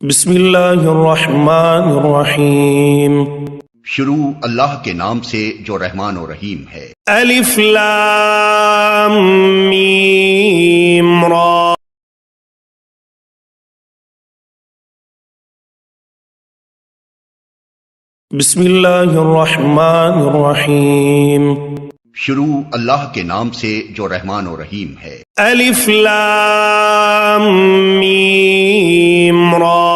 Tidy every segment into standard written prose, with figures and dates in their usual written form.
بسم اللہ الرحمن الرحیم۔ شروع اللہ کے نام سے جو رحمان و رحیم ہے۔ الف لام میم را۔ بسم اللہ الرحمن الرحیم۔ شروع اللہ کے نام سے جو رحمان و رحیم ہے۔ الف لام میم را۔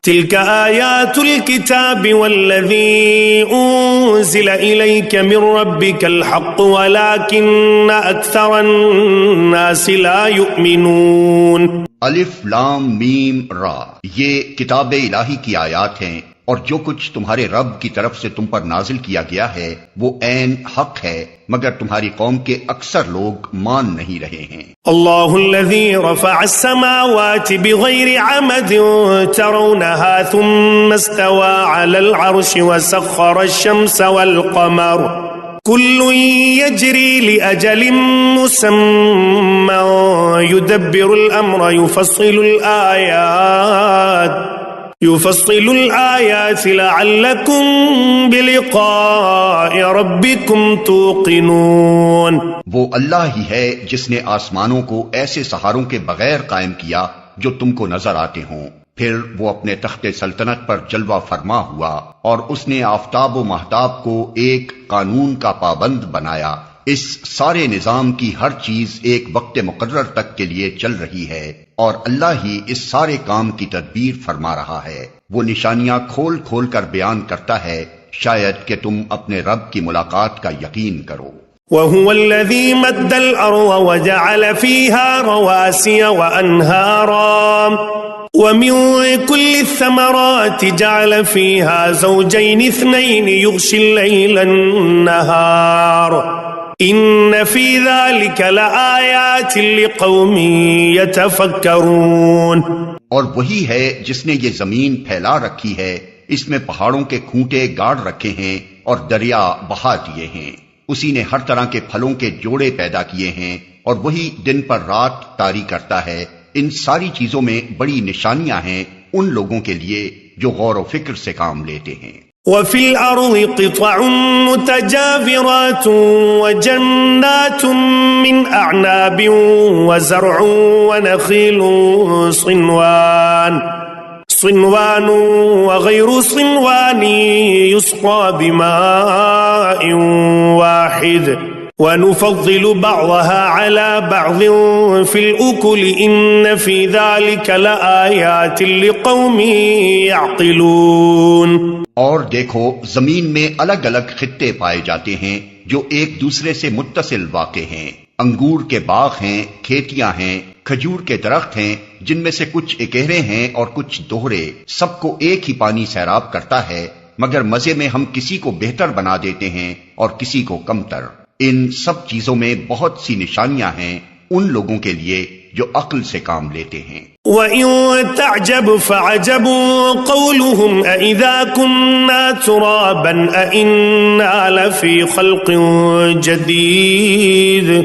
تلك آیات الكتاب والذی انزل الیک من ربک الحق ولكن اکثر الناس لا یؤمنون۔ الف لام میم را، یہ کتاب الہی کی آیات ہیں اور جو کچھ تمہارے رب کی طرف سے تم پر نازل کیا گیا ہے وہ عین حق ہے، مگر تمہاری قوم کے اکثر لوگ مان نہیں رہے ہیں۔ اللہ الذی رفع السماوات بغیر عمد ترونها ثم استوى على العرش وسخر الشمس والقمر كل يجري لأجل مسمى يدبر الأمر يفصل الآيات لعلكم بلقاء ربكم توقنون۔ وہ اللہ ہی ہے جس نے آسمانوں کو ایسے سہاروں کے بغیر قائم کیا جو تم کو نظر آتے ہوں، پھر وہ اپنے تخت سلطنت پر جلوہ فرما ہوا اور اس نے آفتاب و مہتاب کو ایک قانون کا پابند بنایا۔ اس سارے نظام کی ہر چیز ایک وقت مقرر تک کے لیے چل رہی ہے اور اللہ ہی اس سارے کام کی تدبیر فرما رہا ہے۔ وہ نشانیاں کھول کھول کر بیان کرتا ہے، شاید کہ تم اپنے رب کی ملاقات کا یقین کرو۔ وَهُوَ الَّذِي مَدَّ الْأَرْضَ وَجَعَلَ فِيهَا رَوَاسِيَ وَأَنْهَارًا وَمِن كُلِّ الثَّمَرَاتِ جَعَلَ فِيهَا زَوْجَيْنِ اثْنَيْنِ يُغْشِي اللَّيْلَ النَّهَارَ إِنَّ فِي ذَلِكَ لَآيَاتٍ لِقَوْمٍ يَتَفَكَّرُونَ۔ اور وہی ہے جس نے یہ زمین پھیلا رکھی ہے، اس میں پہاڑوں کے کھونٹے گاڑ رکھے ہیں اور دریا بہا دیے ہیں، اسی نے ہر طرح کے پھلوں کے جوڑے پیدا کیے ہیں اور وہی دن پر رات طاری کرتا ہے۔ ان ساری چیزوں میں بڑی نشانیاں ہیں ان لوگوں کے لیے جو غور و فکر سے کام لیتے ہیں۔ وَفِي الْأَرْضِ قِطَعٌ مُتَجَاوِرَاتٌ وَجَنَّاتٌ مِّنْ أَعْنَابٍ وَزَرْعٌ وَنَخِيلٌ صِنْوَانٌ وَغَيْرُ صِنْوَانٍ يُسْقَىٰ بِمَاءٍ وَاحِدٍ وَنُفَضِّلُ بَعْضَهَا عَلَىٰ بَعْضٍ فِي الْأُكُلِ إِنَّ فِي ذَلِكَ لَآيَاتٍ لِقَوْمٍ يَعْقِلُونَ۔ اور دیکھو، زمین میں الگ الگ خطے پائے جاتے ہیں جو ایک دوسرے سے متصل واقع ہیں۔ انگور کے باغ ہیں، کھیتیاں ہیں، کھجور کے درخت ہیں جن میں سے کچھ اکہرے ہیں اور کچھ دوہرے، سب کو ایک ہی پانی سیراب کرتا ہے، مگر مزے میں ہم کسی کو بہتر بنا دیتے ہیں اور کسی کو کمتر۔ ان سب چیزوں میں بہت سی نشانیاں ہیں ان لوگوں کے لیے جو عقل سے کام لیتے ہیں۔ وَإِن تَعْجَبْ فَعَجَبٌ قَوْلُهُمْ أَإِذَا كُنَّا تُرَابًا أَإِنَّا لَفِي خَلْقٍ جَدِيدٍ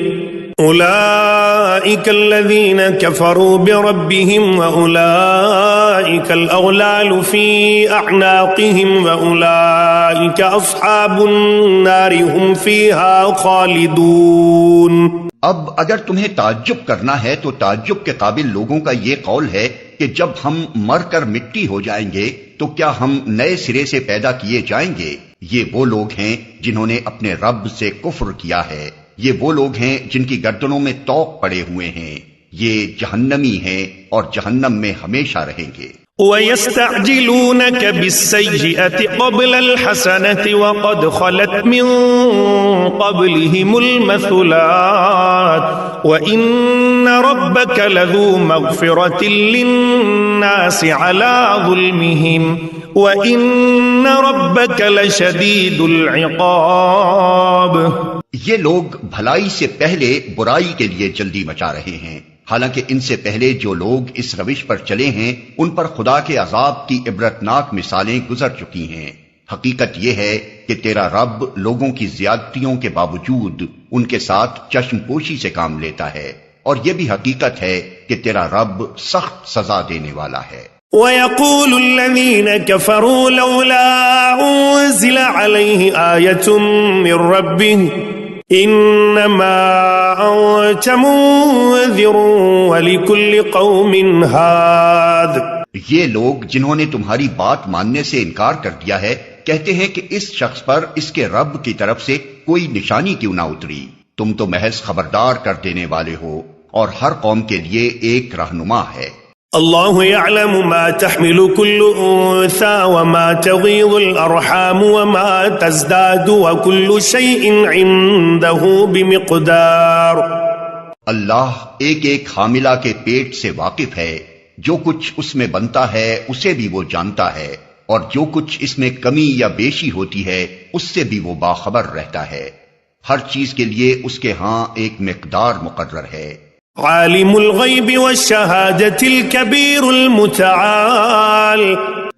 أُولَئِكَ الَّذِينَ كَفَرُوا بِرَبِّهِمْ وَأُولَئِكَ الْأَغْلَالُ فِي أَعْنَاقِهِمْ وَأُولَئِكَ أَصْحَابُ النَّارِ هُمْ فِيهَا خَالِدُونَ۔ اب اگر تمہیں تعجب کرنا ہے تو تعجب کے قابل لوگوں کا یہ قول ہے کہ جب ہم مر کر مٹی ہو جائیں گے تو کیا ہم نئے سرے سے پیدا کیے جائیں گے؟ یہ وہ لوگ ہیں جنہوں نے اپنے رب سے کفر کیا ہے، یہ وہ لوگ ہیں جن کی گردنوں میں طوق پڑے ہوئے ہیں، یہ جہنمی ہیں اور جہنم میں ہمیشہ رہیں گے۔ وَيَسْتَعْجِلُونَكَ بِالسَّيِّئَةِ قَبْلَ الْحَسَنَةِ وَقَدْ خَلَتْ مِن قَبْلِهِمُ الْمَثُلَاتُ وَإِنَّ رَبَّكَ لَذُو مَغْفِرَةٍ لِلنَّاسِ عَلَىٰ ظُلْمِهِمْ وَإِنَّ رَبَّكَ لَشَدِيدُ الْعِقَابِ۔ یہ لوگ بھلائی سے پہلے برائی کے لیے جلدی مچا رہے ہیں، حالانکہ ان سے پہلے جو لوگ اس روش پر چلے ہیں ان پر خدا کے عذاب کی عبرتناک مثالیں گزر چکی ہیں۔ حقیقت یہ ہے کہ تیرا رب لوگوں کی زیادتیوں کے باوجود ان کے ساتھ چشم پوشی سے کام لیتا ہے اور یہ بھی حقیقت ہے کہ تیرا رب سخت سزا دینے والا ہے۔ وَيَقُولُ الَّذِينَ كَفَرُوا لَوْلَا أُنزِلَ عَلَيْهِ آيَةٌ مِّن رَّبِّهِ إِنَّمَا أَنتَ مُنذِرٌ وَلِكُلِّ قَوْمٍ هَادٍ۔ یہ لوگ جنہوں نے تمہاری بات ماننے سے انکار کر دیا ہے کہتے ہیں کہ اس شخص پر اس کے رب کی طرف سے کوئی نشانی کیوں نہ اتری، تم تو محض خبردار کر دینے والے ہو اور ہر قوم کے لیے ایک رہنما ہے۔ اللہ يعلم ما تحمل كل انثى وما تغيض الارحام وما تزداد وكل شيء عنده بمقدار۔ اللہ ایک ایک حاملہ کے پیٹ سے واقف ہے، جو کچھ اس میں بنتا ہے اسے بھی وہ جانتا ہے، اور جو کچھ اس میں کمی یا بیشی ہوتی ہے اس سے بھی وہ باخبر رہتا ہے۔ ہر چیز کے لیے اس کے ہاں ایک مقدار مقرر ہے۔ عالم الغیب والشہادۃ الکبیر المتعال،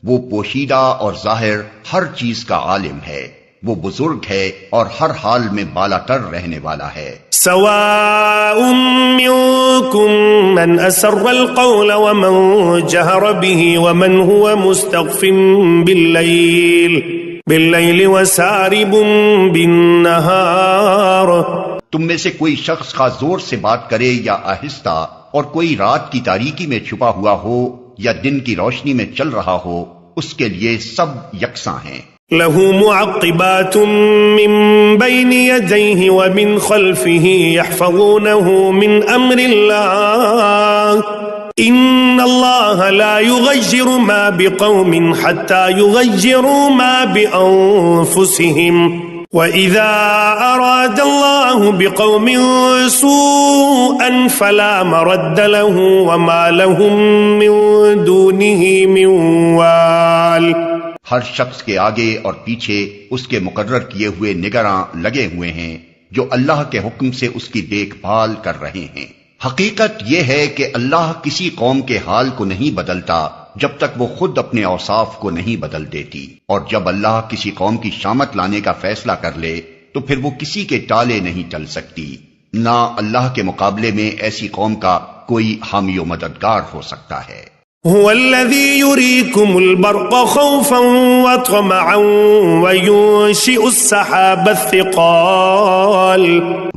وہ پوشیدہ اور ظاہر ہر چیز کا عالم ہے، وہ بزرگ ہے اور ہر حال میں بالا تر رہنے والا ہے۔ سواء منکم من اسر القول ومن جہر به ومن هو مستخف باللیل وسارب بالنہار۔ تم میں سے کوئی شخص خواہ زور سے بات کرے یا آہستہ، اور کوئی رات کی تاریکی میں چھپا ہوا ہو یا دن کی روشنی میں چل رہا ہو، اس کے لیے سب یکساں ہیں۔ لَهُ مُعَقِّبَاتٌ مِّن بَيْنِ يَدَيْهِ وَمِن خَلْفِهِ يَحْفَظُونَهُ مِنْ أَمْرِ اللَّهِ إِنَّ اللَّهَ لَا يُغَيِّرُ مَا بِقَوْمٍ حَتَّى يُغَيِّرُوا مَا بِأَنفُسِهِمْ وَإِذَا أَرَادَ اللَّهُ بِقَوْمٍ سُوءًا فَلَا مَرَدَّ لَهُ وَمَا لَهُم مِّن دُونِهِ مِن وَالٍ۔ ہر شخص کے آگے اور پیچھے اس کے مقرر کیے ہوئے نگراں لگے ہوئے ہیں جو اللہ کے حکم سے اس کی دیکھ بھال کر رہے ہیں۔ حقیقت یہ ہے کہ اللہ کسی قوم کے حال کو نہیں بدلتا جب تک وہ خود اپنے اوصاف کو نہیں بدل دیتی، اور جب اللہ کسی قوم کی شامت لانے کا فیصلہ کر لے تو پھر وہ کسی کے ٹالے نہیں ٹل سکتی، نہ اللہ کے مقابلے میں ایسی قوم کا کوئی حامی و مددگار ہو سکتا ہے۔ هو الذي يريكم البرق خوفا وطمعا وينشئ السحاب الثقال۔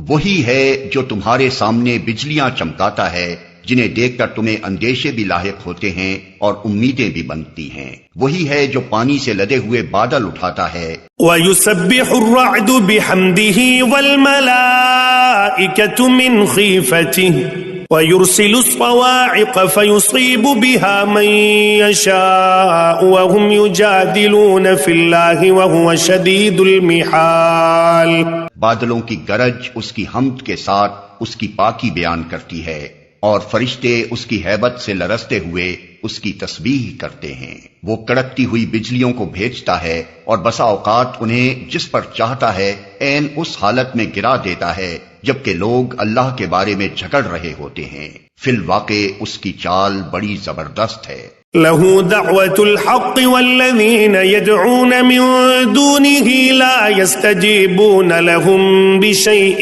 وہی ہے جو تمہارے سامنے بجلیاں چمکاتا ہے، جنہیں دیکھ کر تمہیں اندیشے بھی لاحق ہوتے ہیں اور امیدیں بھی بنتی ہیں۔ وہی ہے جو پانی سے لدے ہوئے بادل اٹھاتا ہے۔ وَيُسَبِّحُ الرَّعْدُ بِحَمْدِهِ وَالْمَلَائِكَةُ مِنْ خِيفَتِهِ وَيُرْسِلُ الصَّوَاعِقَ فَيُصِيبُ بِهَا مَن يَشَاءُ وَهُمْ يُجَادِلُونَ فِي اللَّهِ وَهُوَ شَدِيدُ الْمِحَالِ۔ بادلوں کی گرج اس کی حمد کے ساتھ اس کی پاکی بیان کرتی ہے، اور فرشتے اس کی ہیبت سے لرزتے ہوئے اس کی تسبیح کرتے ہیں۔ وہ کڑکتی ہوئی بجلیوں کو بھیجتا ہے اور بسا اوقات انہیں جس پر چاہتا ہے عین اس حالت میں گرا دیتا ہے جبکہ لوگ اللہ کے بارے میں جھگڑ رہے ہوتے ہیں۔ فی الواقع اس کی چال بڑی زبردست ہے۔ لَهُ دَعْوَةُ الْحَقِّ وَالَّذِينَ يَدْعُونَ مِن دُونِهِ لَا يَسْتَجِيبُونَ لَهُم بِشَيْءٍ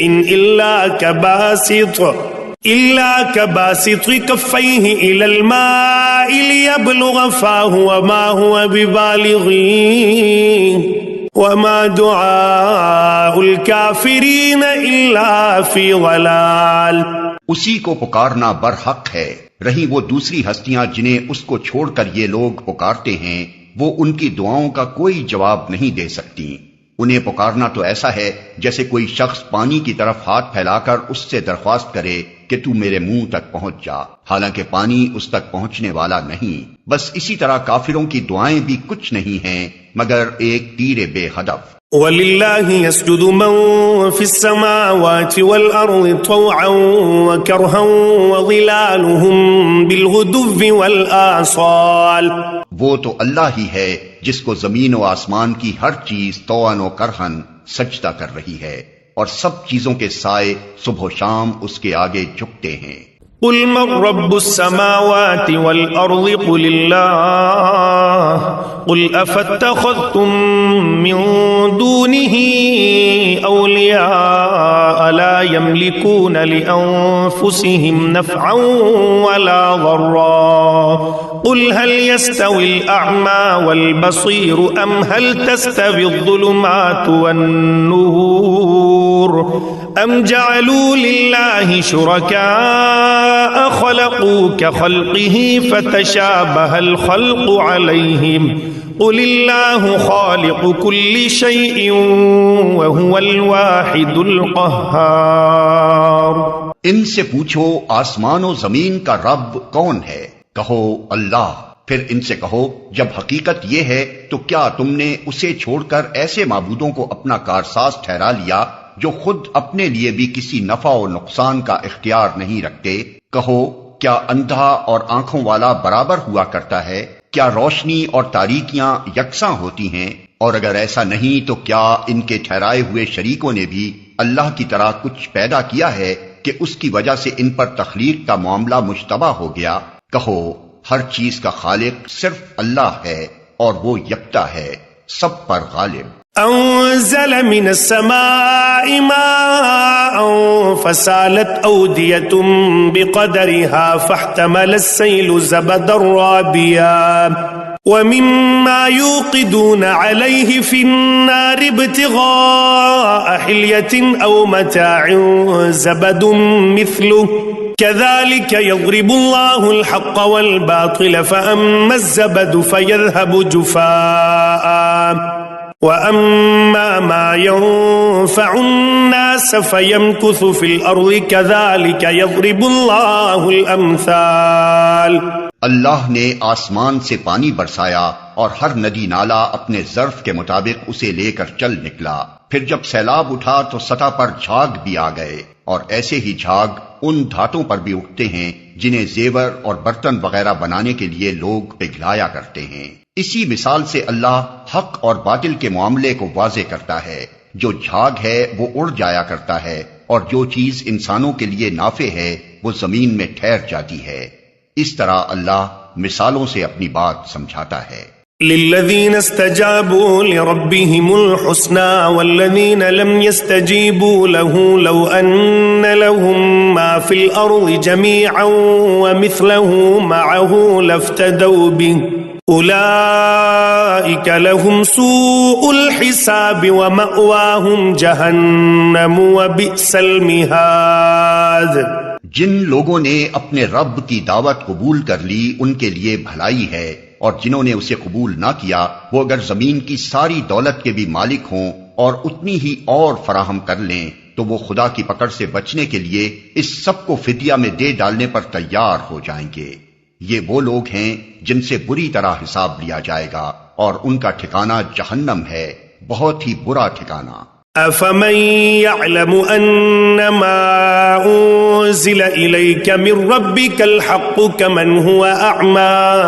إِلَّا كَبَاسِطِ كَفَّيْهِ إِلَى الْمَاءِ لِيَبْلُغَ فَاهُ وَمَا هُوَ بِبَالِغِهِ وَمَا دُعَاءُ الْكَافِرِينَ إِلَّا فِي ضَلَالٍ۔ اسی کو پکارنا برحق ہے، رہی وہ دوسری ہستیاں جنہیں اس کو چھوڑ کر یہ لوگ پکارتے ہیں، وہ ان کی دعاؤں کا کوئی جواب نہیں دے سکتی۔ انہیں پکارنا تو ایسا ہے جیسے کوئی شخص پانی کی طرف ہاتھ پھیلا کر اس سے درخواست کرے کہ تو میرے منہ تک پہنچ جا، حالانکہ پانی اس تک پہنچنے والا نہیں۔ بس اسی طرح کافروں کی دعائیں بھی کچھ نہیں ہیں مگر ایک تیر بے ہدف۔ وَلِلَّهِ يَسْجُدُ مَن فِي السَّمَاوَاتِ وَالْأَرْضِ طَوْعًا وَكَرْهًا وَظِلَالُهُم بِالْغُدُوِّ وَالْآصَالِ۔ وہ تو اللہ ہی ہے جس کو زمین و آسمان کی ہر چیز طوعاً و کرہن سجدہ کر رہی ہے، اور سب چیزوں کے سائے صبح و شام اس کے آگے جھکتے ہیں۔ قل من رب السماوات والأرض قل الله قل أفاتخذتم من دونه أولياء لا يملكون لأنفسهم نفعا ولا ضرا قل هل يستوي الأعمى والبصير أم هل تستوي الظلمات والنور أم جعلوا لله شركاء خلقوا كخلقه فتشابه الخلق عليهم قل الله خالق كل شيء وهو الواحد القهار۔ ان سے پوچھو آسمان و زمین کا رب کون ہے؟ کہو اللہ۔ پھر ان سے کہو جب حقیقت یہ ہے تو کیا تم نے اسے چھوڑ کر ایسے معبودوں کو اپنا کارساز ٹھہرا لیا جو خود اپنے لیے بھی کسی نفع و نقصان کا اختیار نہیں رکھتے؟ کہو کیا اندھا اور آنکھوں والا برابر ہوا کرتا ہے؟ کیا روشنی اور تاریکیاں یکساں ہوتی ہیں؟ اور اگر ایسا نہیں تو کیا ان کے ٹھہرائے ہوئے شریکوں نے بھی اللہ کی طرح کچھ پیدا کیا ہے کہ اس کی وجہ سے ان پر تخلیق کا معاملہ مشتبہ ہو گیا؟ کہو ہر چیز کا خالق صرف اللہ ہے اور وہ یکتا ہے، سب پر غالب۔ أنزل من السماء ماء فسالت أودية بقدرها فاحتمل السيل زبدا رابيا ومما يوقدون عليه في النار ابتغاء حلية أو متاع زبد مثله كذلك يضرب الله الحق والباطل فأما الزبد فيذهب جفاء وَأَمَّا مَا يَنفَعُ النَّاسَ فَيَمْكُثُ فِي الْأَرْضِ كَذَلِكَ يَضْرِبُ اللَّهُ الْأَمْثَالَ۔ اللہ نے آسمان سے پانی برسایا اور ہر ندی نالا اپنے ظرف کے مطابق اسے لے کر چل نکلا۔ پھر جب سیلاب اٹھا تو سطح پر جھاگ بھی آ گئے، اور ایسے ہی جھاگ ان دھاتوں پر بھی اٹھتے ہیں جنہیں زیور اور برتن وغیرہ بنانے کے لیے لوگ پگھلایا کرتے ہیں۔ اسی مثال سے اللہ حق اور باطل کے معاملے کو واضح کرتا ہے۔ جو جھاگ ہے وہ اڑ جایا کرتا ہے، اور جو چیز انسانوں کے لیے نافع ہے وہ زمین میں ٹھہر جاتی ہے۔ اس طرح اللہ مثالوں سے اپنی بات سمجھاتا ہے۔ للذین استجابوا لربهم الحسنى والذین لم يستجیبوا له لو ان لهم ما في الارض جميعا ومثله معه لافتدوا به اولئک لهم سوء الحساب ومأواهم جہنم وبئس المہاد۔ جن لوگوں نے اپنے رب کی دعوت قبول کر لی ان کے لیے بھلائی ہے، اور جنہوں نے اسے قبول نہ کیا وہ اگر زمین کی ساری دولت کے بھی مالک ہوں اور اتنی ہی اور فراہم کر لیں تو وہ خدا کی پکڑ سے بچنے کے لیے اس سب کو فدیہ میں دے ڈالنے پر تیار ہو جائیں گے۔ یہ وہ لوگ ہیں جن سے بری طرح حساب لیا جائے گا، اور ان کا ٹھکانہ جہنم ہے، بہت ہی برا ٹھکانہ۔ أَفَمَن يَعْلَمُ أَنَّمَا أُنزِلَ إِلَيْكَ مِن رَّبِّكَ الْحَقُّ كَمَنْ هُوَ أَعْمَىٰ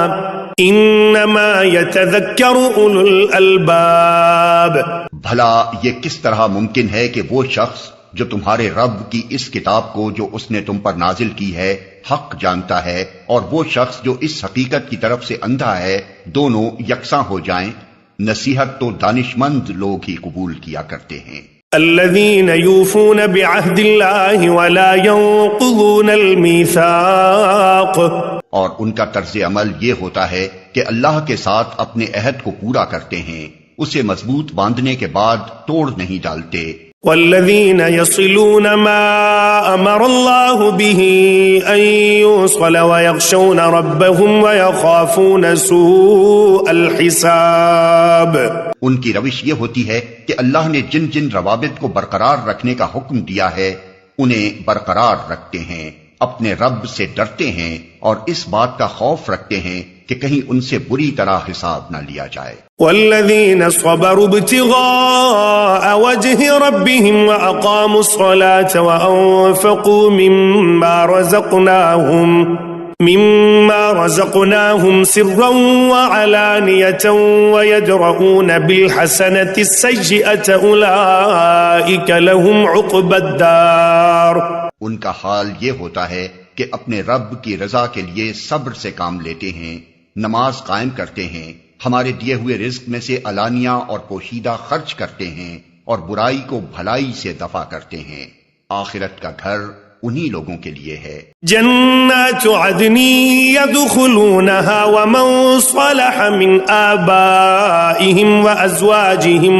إِنَّمَا يَتَذَكَّرُ أُولُو الْأَلْبَابِ۔ بھلا یہ کس طرح ممکن ہے کہ وہ شخص جو تمہارے رب کی اس کتاب کو جو اس نے تم پر نازل کی ہے حق جانتا ہے، اور وہ شخص جو اس حقیقت کی طرف سے اندھا ہے، دونوں یکساں ہو جائیں؟ نصیحت تو دانش مند لوگ ہی قبول کیا کرتے ہیں۔ الذین یوفون بعہد اللہ ولا ينقضون المیثاق، اور ان کا طرز عمل یہ ہوتا ہے کہ اللہ کے ساتھ اپنے عہد کو پورا کرتے ہیں، اسے مضبوط باندھنے کے بعد توڑ نہیں ڈالتے۔ والذین یصلون ما امر اللہ به ان یوصل ویخشون ربهم ویخافون سوء الحساب۔ ان کی روش یہ ہوتی ہے کہ اللہ نے جن جن روابط کو برقرار رکھنے کا حکم دیا ہے انہیں برقرار رکھتے ہیں، اپنے رب سے ڈرتے ہیں، اور اس بات کا خوف رکھتے ہیں کہ کہیں ان سے بری طرح حساب نہ لیا جائے۔ والذین صبروا ابتغاء وجہ ربهم واقاموا الصلاة وانفقوا مما رزقناهم سرا وعلانية ويدرؤون بالحسنة السيئة أولئك لهم عقبى الدار۔ ان کا حال یہ ہوتا ہے کہ اپنے رب کی رضا کے لیے صبر سے کام لیتے ہیں، نماز قائم کرتے ہیں، ہمارے دیے ہوئے رزق میں سے علانیہ اور پوشیدہ خرچ کرتے ہیں، اور برائی کو بھلائی سے دفع کرتے ہیں، آخرت کا گھر انہی لوگوں کے لیے ہے۔ جنات عدن يدخلونها ومن صلح من آبائهم وأزواجهم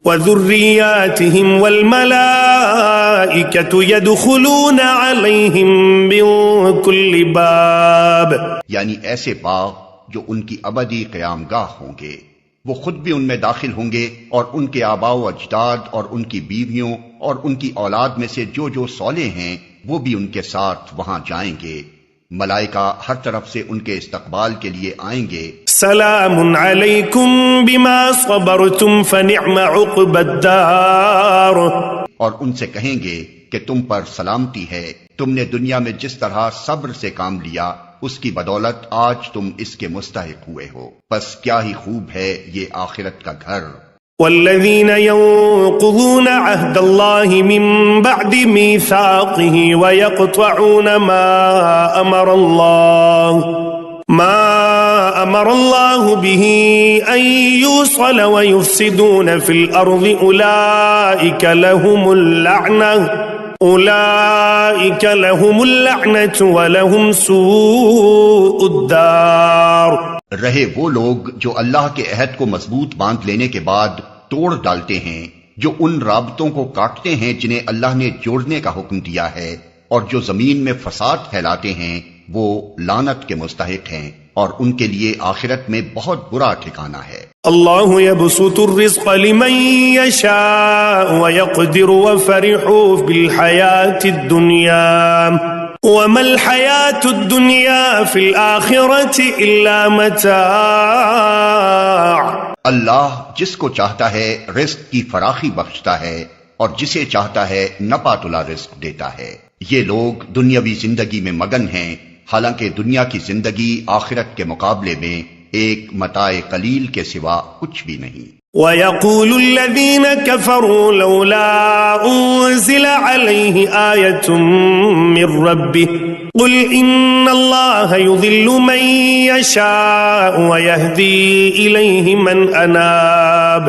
وذرياتهم والملائكة يدخلون عليهم من كل باب، یعنی ایسے باغ جو ان کی ابدی قیام گاہ ہوں گے، وہ خود بھی ان میں داخل ہوں گے، اور ان کے آباء و اجداد اور ان کی بیویوں اور ان کی اولاد میں سے جو جو صالح ہیں وہ بھی ان کے ساتھ وہاں جائیں گے۔ ملائکہ ہر طرف سے ان کے استقبال کے لیے آئیں گے۔ سلام علیکم بما صبرتم فنعم عقبى الدار، اور ان سے کہیں گے کہ تم پر سلامتی ہے، تم نے دنیا میں جس طرح صبر سے کام لیا اس کی بدولت آج تم اس کے مستحق ہوئے ہو، بس کیا ہی خوب ہے یہ آخرت کا گھر۔ والذین ينقضون عهد الله من بعد ميثاقه ويقطعون ما أمر الله به أن يوصل ويفسدون في الأرض أولئك لهم اللعنة ولهم سوء الدار۔ رہے وہ لوگ جو اللہ کے عہد کو مضبوط باندھ لینے کے بعد توڑ ڈالتے ہیں، جو ان رابطوں کو کاٹتے ہیں جنہیں اللہ نے جوڑنے کا حکم دیا ہے، اور جو زمین میں فساد پھیلاتے ہیں، وہ لعنت کے مستحق ہیں، اور ان کے لیے آخرت میں بہت برا ٹھکانہ ہے۔ اللہ يبسط الرزق لمن يشاء ويقدر وفرحوا بالحياة الدنيا وما الحياة الدنيا في الآخرة إلا متاع۔ اللہ جس کو چاہتا ہے رزق کی فراخی بخشتا ہے، اور جسے چاہتا ہے نپا تلا رزق دیتا ہے۔ یہ لوگ دنیاوی زندگی میں مگن ہیں، حالانکہ دنیا کی زندگی آخرت کے مقابلے میں ایک متاع قلیل کے سوا کچھ بھی نہیں۔ وَيَقُولُ الَّذِينَ كَفَرُوا لَوْلَا أُنزِلَ عَلَيْهِ آيَةٌ مِّن رَّبِّهِ قُلْ إِنَّ اللَّهَ يُضِلُّ مَن يَشَاءُ وَيَهْدِي إِلَيْهِ مَنْ أَنَابَ۔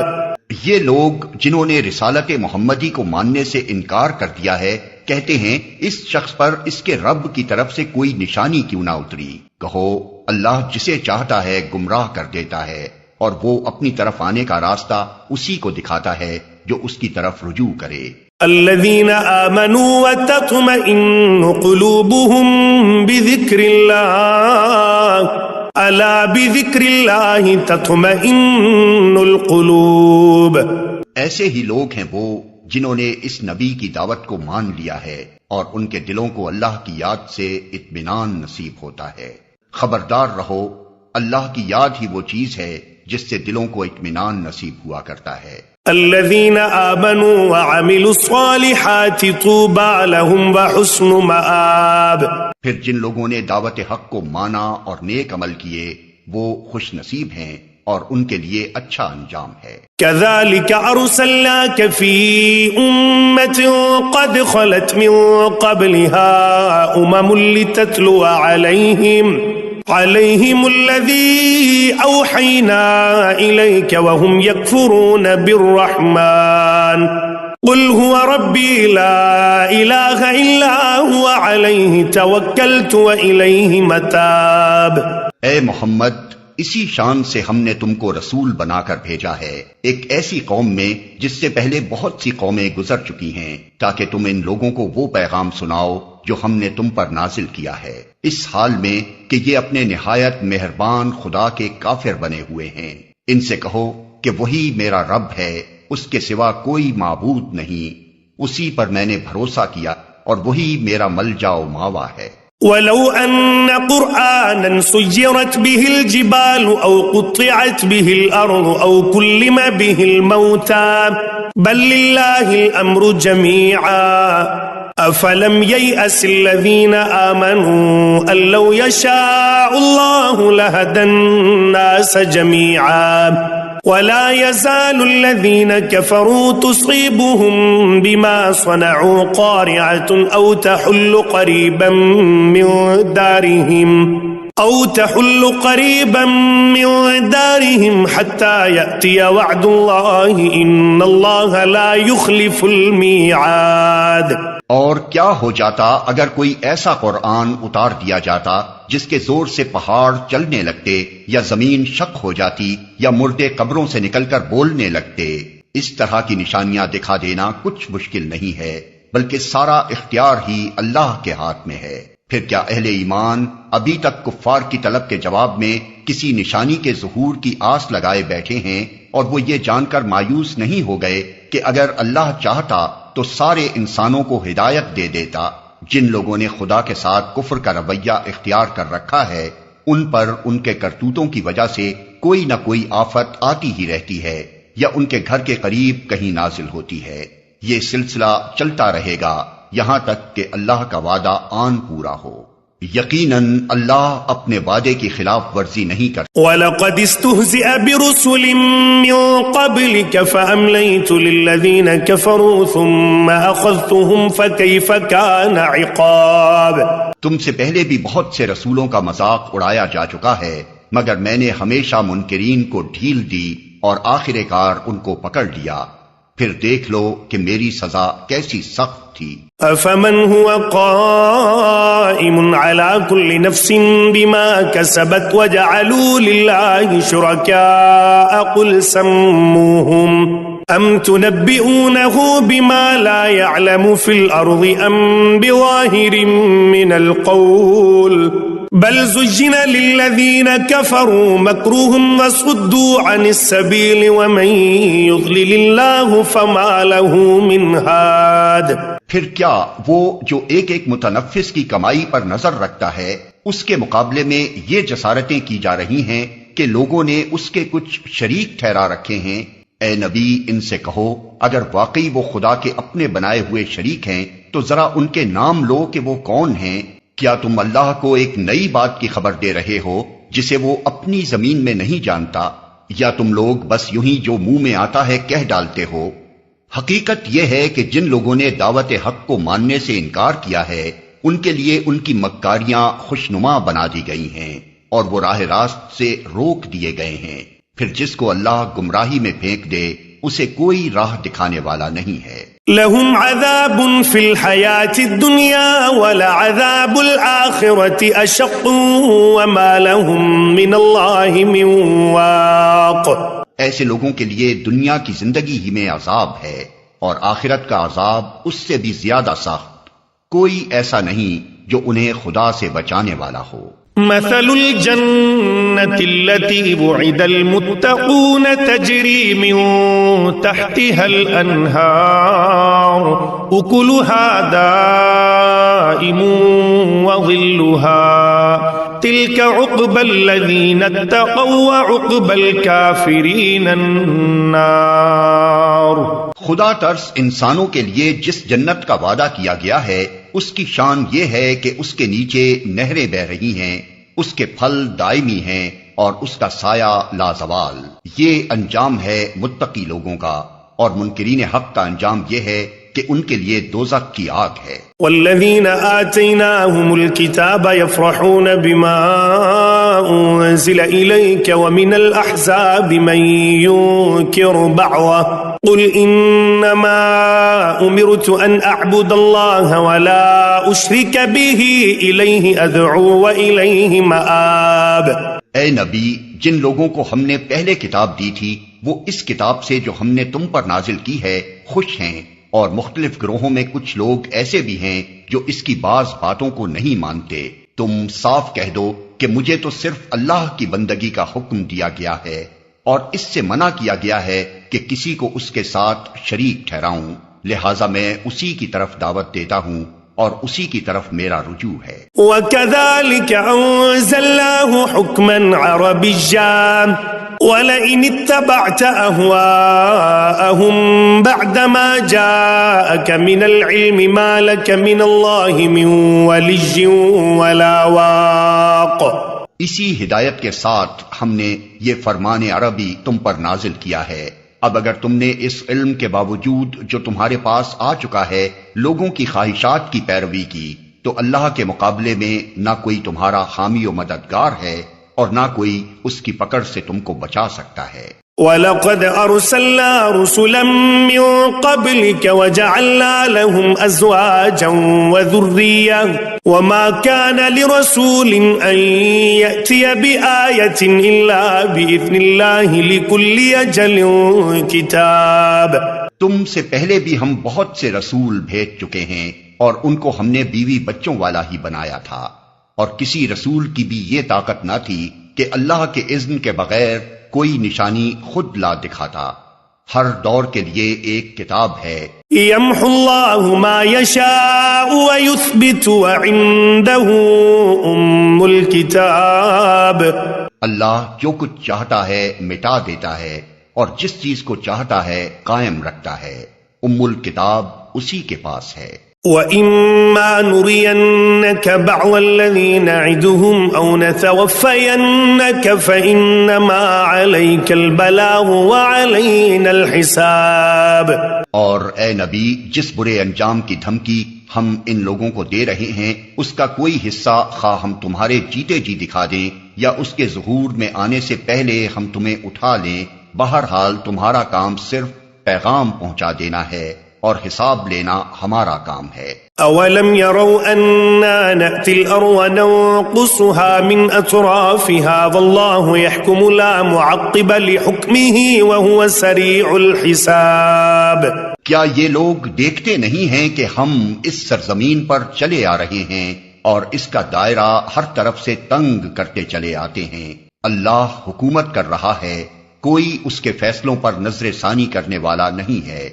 یہ لوگ جنہوں نے رسالت محمدی کو ماننے سے انکار کر دیا ہے کہتے ہیں اس شخص پر اس کے رب کی طرف سے کوئی نشانی کیوں نہ اتری۔ کہو اللہ جسے چاہتا ہے گمراہ کر دیتا ہے، اور وہ اپنی طرف آنے کا راستہ اسی کو دکھاتا ہے جو اس کی طرف رجوع کرے۔ الذين آمنوا وتطمئن قلوبهم بذكر الله ألا بذكر الله تطمئن القلوب۔ ایسے ہی لوگ ہیں وہ جنہوں نے اس نبی کی دعوت کو مان لیا ہے، اور ان کے دلوں کو اللہ کی یاد سے اطمینان نصیب ہوتا ہے۔ خبردار رہو، اللہ کی یاد ہی وہ چیز ہے جس سے دلوں کو اطمینان نصیب ہوا کرتا ہے۔ الذين آمنوا وعملوا الصالحات طوبى لهم وحسن مآب۔ پھر جن لوگوں نے دعوت حق کو مانا اور نیک عمل کیے وہ خوش نصیب ہیں اور ان کے لیے اچھا انجام ہے۔ كذلك أرسلناك في أمة قد خلت من قبلها لتتلو عليهم الذي أوحينا إليك وهم يكفرون بالرحمن قل هو ربي لا إله إلا هو عليه توكلت وإليه متاب۔ اے محمد، اسی شان سے ہم نے تم کو رسول بنا کر بھیجا ہے ایک ایسی قوم میں جس سے پہلے بہت سی قومیں گزر چکی ہیں، تاکہ تم ان لوگوں کو وہ پیغام سناؤ جو ہم نے تم پر نازل کیا ہے، اس حال میں کہ یہ اپنے نہایت مہربان خدا کے کافر بنے ہوئے ہیں۔ ان سے کہو کہ وہی میرا رب ہے، اس کے سوا کوئی معبود نہیں، اسی پر میں نے بھروسہ کیا اور وہی میرا ملجا و ماوا ہے۔ ولو أن قرآنا سيرت به الجبال أو قطعت به الأرض أو كلم به الموتى بل لله الأمر جميعا أفلم ييأس الذين آمنوا أن لو يشاء الله لهدى الناس جميعا ولا يزال الذين كفروا تصيبهم بما صنعوا قارعة أو تحل قريبا من دارهم حتى يأتي وعد الله إن الله لا يخلف الميعاد۔ اور کیا ہو جاتا اگر کوئی ایسا قرآن اتار دیا جاتا جس کے زور سے پہاڑ چلنے لگتے یا زمین شق ہو جاتی یا مردے قبروں سے نکل کر بولنے لگتے۔ اس طرح کی نشانیاں دکھا دینا کچھ مشکل نہیں ہے، بلکہ سارا اختیار ہی اللہ کے ہاتھ میں ہے۔ پھر کیا اہل ایمان ابھی تک کفار کی طلب کے جواب میں کسی نشانی کے ظہور کی آس لگائے بیٹھے ہیں، اور وہ یہ جان کر مایوس نہیں ہو گئے کہ اگر اللہ چاہتا تو سارے انسانوں کو ہدایت دے دیتا؟ جن لوگوں نے خدا کے ساتھ کفر کا رویہ اختیار کر رکھا ہے، ان پر ان کے کرتوتوں کی وجہ سے کوئی نہ کوئی آفت آتی ہی رہتی ہے، یا ان کے گھر کے قریب کہیں نازل ہوتی ہے۔ یہ سلسلہ چلتا رہے گا یہاں تک کہ اللہ کا وعدہ آن پورا ہو۔ یقیناً اللہ اپنے وعدے کی خلاف ورزی نہیں کرتا۔ وَلَقَدِ اسْتُهْزِئَ بِرُسُلٍ مِّن قَبْلِكَ فَأَمْلَيْتُ لِلَّذِينَ كَفَرُوا ثُمَّ أَخَذْتُهُمْ فَكَيْفَ كَانَ عِقَابِ۔ تم سے پہلے بھی بہت سے رسولوں کا مذاق اڑایا جا چکا ہے، مگر میں نے ہمیشہ منکرین کو ڈھیل دی اور آخر کار ان کو پکڑ لیا۔ پھر دیکھ لو کہ میری سزا کیسی سخت تھی۔ أَفَمَنْ هُوَ قَائِمٌ عَلَى كُلِّ نَفْسٍ بِمَا كَسَبَتْ وَجَعَلُوا لِلَّهِ شُرَكَاءَ قُلْ سَمُّوهُمْ أَمْ تُنَبِّئُونَهُ بِمَا لَا يَعْلَمُ فِي الْأَرْضِ أَمْ بِظَاهِرٍ مِّنَ الْقَوْلِ بل زجن للذين كفروا مكرهم وصدوا عن السبيل ومن يضلل الله فما له من هاد۔ پھر کیا وہ جو ایک ایک متنفس کی کمائی پر نظر رکھتا ہے، اس کے مقابلے میں یہ جسارتیں کی جا رہی ہیں کہ لوگوں نے اس کے کچھ شریک ٹھہرا رکھے ہیں؟ اے نبی، ان سے کہو اگر واقعی وہ خدا کے اپنے بنائے ہوئے شریک ہیں تو ذرا ان کے نام لو کہ وہ کون ہیں۔ کیا تم اللہ کو ایک نئی بات کی خبر دے رہے ہو جسے وہ اپنی زمین میں نہیں جانتا، یا تم لوگ بس یوں ہی جو منہ میں آتا ہے کہہ ڈالتے ہو؟ حقیقت یہ ہے کہ جن لوگوں نے دعوت حق کو ماننے سے انکار کیا ہے، ان کے لیے ان کی مکاریاں خوشنما بنا دی گئی ہیں اور وہ راہ راست سے روک دیے گئے ہیں۔ پھر جس کو اللہ گمراہی میں پھینک دے اسے کوئی راہ دکھانے والا نہیں ہے۔ لهم عذاب في الحياة الدنيا ولعذاب الآخرة أشق وما لهم من الله من واق۔ ایسے لوگوں کے لیے دنیا کی زندگی ہی میں عذاب ہے اور آخرت کا عذاب اس سے بھی زیادہ سخت۔ کوئی ایسا نہیں جو انہیں خدا سے بچانے والا ہو۔ مثل الجنة التي وعد المتقون تجري من تحتها الأنهار أكلها دائم وظلها تلك عقبى الذين اتقوا وعقبى الكافرين النار۔ خدا ترس انسانوں کے لیے جس جنت کا وعدہ کیا گیا ہے اس کی شان یہ ہے کہ اس کے نیچے نہریں بہ رہی ہیں، اس کے پھل دائمی ہیں اور اس کا سایہ لازوال۔ یہ انجام ہے متقی لوگوں کا، اور منکرین حق کا انجام یہ ہے کہ ان کے لیے دوزخ کی آگ ہے۔ والذین آتیناہم الکتاب یفرحون بما انزل الیک ومن الاحزاب من ینکر بعضه قل انما امرت ان اعبد اللہ ولا اشرک به الیہ ادعو والیہ مآب۔ اے نبی، جن لوگوں کو ہم نے پہلے کتاب دی تھی وہ اس کتاب سے جو ہم نے تم پر نازل کی ہے خوش ہیں، اور مختلف گروہوں میں کچھ لوگ ایسے بھی ہیں جو اس کی بعض باتوں کو نہیں مانتے۔ تم صاف کہہ دو کہ مجھے تو صرف اللہ کی بندگی کا حکم دیا گیا ہے، اور اس سے منع کیا گیا ہے کہ کسی کو اس کے ساتھ شریک ٹھہراؤں، لہٰذا میں اسی کی طرف دعوت دیتا ہوں اور اسی کی طرف میرا رجوع ہے۔ وَكَذَلِكَ أَنزَلْنَاهُ حُكْمًا عَرَبِيًّا وَلَئِنِ اتَّبَعْتَ أَهْوَاءَهُمْ بَعْدَمَا جَاءَكَ مِنَ الْعِلْمِ مَا لَكَ مِنَ اللَّهِ مِنْ وَلِيٍّ وَلَا وَاقٍ۔ اسی ہدایت کے ساتھ ہم نے یہ فرمان عربی تم پر نازل کیا ہے۔ اب اگر تم نے اس علم کے باوجود جو تمہارے پاس آ چکا ہے لوگوں کی خواہشات کی پیروی کی تو اللہ کے مقابلے میں نہ کوئی تمہارا حامی و مددگار ہے اور نہ کوئی اس کی پکڑ سے تم کو بچا سکتا ہے۔ وَلَقَدْ أَرْسَلْنَا رُسُلًا مِّن قَبْلِكَ وَجَعَلْنَا لَهُمْ أَزْوَاجًا وَذُرِّيَّةً وَمَا كَانَ لِرَسُولٍ أَن يَأْتِيَ بِآيَةٍ إِلَّا بِإِذْنِ اللَّهِ لِكُلِّ أَجَلٍ كِتَابٌ۔ تم سے پہلے بھی ہم بہت سے رسول بھیج چکے ہیں اور ان کو ہم نے بیوی بچوں والا ہی بنایا تھا، اور کسی رسول کی بھی یہ طاقت نہ تھی کہ اللہ کے اذن کے بغیر کوئی نشانی خود لا دکھاتا۔ ہر دور کے لیے ایک کتاب ہے۔ یمحو اللہ ما یشاء ویثبت وعنده ام الکتاب۔ اللہ جو کچھ چاہتا ہے مٹا دیتا ہے اور جس چیز کو چاہتا ہے قائم رکھتا ہے۔ ام الکتاب اسی کے پاس ہے۔ وَإِمَّا نُرِيَنَّكَ بَعْضَ الَّذِي نَعِدُهُمْ أَوْ نَتَوَفَّيَنَّكَ فَإِنَّمَا عَلَيْكَ الْبَلَاغُ وَعَلَيْنَا الْحِسَابُ۔ اور اے نبی، جس برے انجام کی دھمکی ہم ان لوگوں کو دے رہے ہیں اس کا کوئی حصہ خواہ ہم تمہارے جیتے جی دکھا دیں یا اس کے ظہور میں آنے سے پہلے ہم تمہیں اٹھا لیں، بہرحال تمہارا کام صرف پیغام پہنچا دینا ہے اور حساب لینا ہمارا کام ہے۔ اولم يروا اننا نأتي الارض ننقصها من اطرافها والله يحكم لا معقب لحكمه وهو سريع الحساب۔ کیا یہ لوگ دیکھتے نہیں ہیں کہ ہم اس سرزمین پر چلے آ رہے ہیں اور اس کا دائرہ ہر طرف سے تنگ کرتے چلے آتے ہیں؟ اللہ حکومت کر رہا ہے، کوئی اس کے فیصلوں پر نظر ثانی کرنے والا نہیں ہے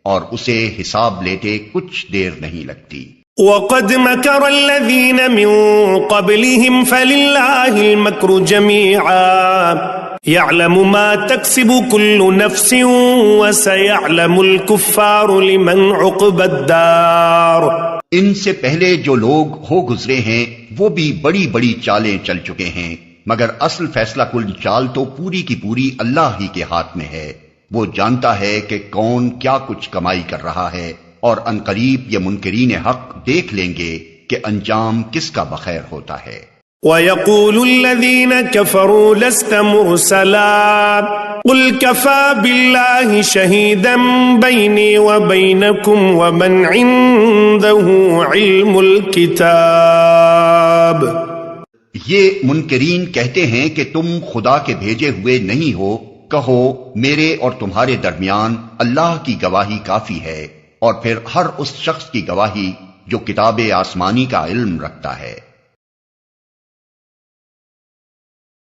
اور اسے حساب لیتے کچھ دیر نہیں لگتی۔ وَقَدْ مَكَرَ الَّذِينَ مِن قَبْلِهِمْ فَلِلَّهِ الْمَكْرُ جَمِيعًا يَعْلَمُ مَا تَكْسِبُ كُلُّ نَفْسٍ وَسَيَعْلَمُ الْكُفَّارُ لِمَنْ عُقْبَى الدَّارِ۔ ان سے پہلے جو لوگ ہو گزرے ہیں وہ بھی بڑی بڑی چالیں چل چکے ہیں، مگر اصل فیصلہ کل چال تو پوری کی پوری اللہ ہی کے ہاتھ میں ہے۔ وہ جانتا ہے کہ کون کیا کچھ کمائی کر رہا ہے، اور عنقریب یہ منکرین حق دیکھ لیں گے کہ انجام کس کا بخیر ہوتا ہے۔ وَيَقُولُ الَّذِينَ كَفَرُوا لَسْتَ مُرْسَلًا قُلْ كَفَى بِاللَّهِ شَهِيدًا بَيْنِي وَبَيْنَكُمْ وَمَنْ عِندَهُ عِلْمُ الْكِتَابِ۔ یہ منکرین کہتے ہیں کہ تم خدا کے بھیجے ہوئے نہیں ہو، کہو میرے اور تمہارے درمیان اللہ کی گواہی کافی ہے، اور پھر ہر اس شخص کی گواہی جو کتاب آسمانی کا علم رکھتا ہے۔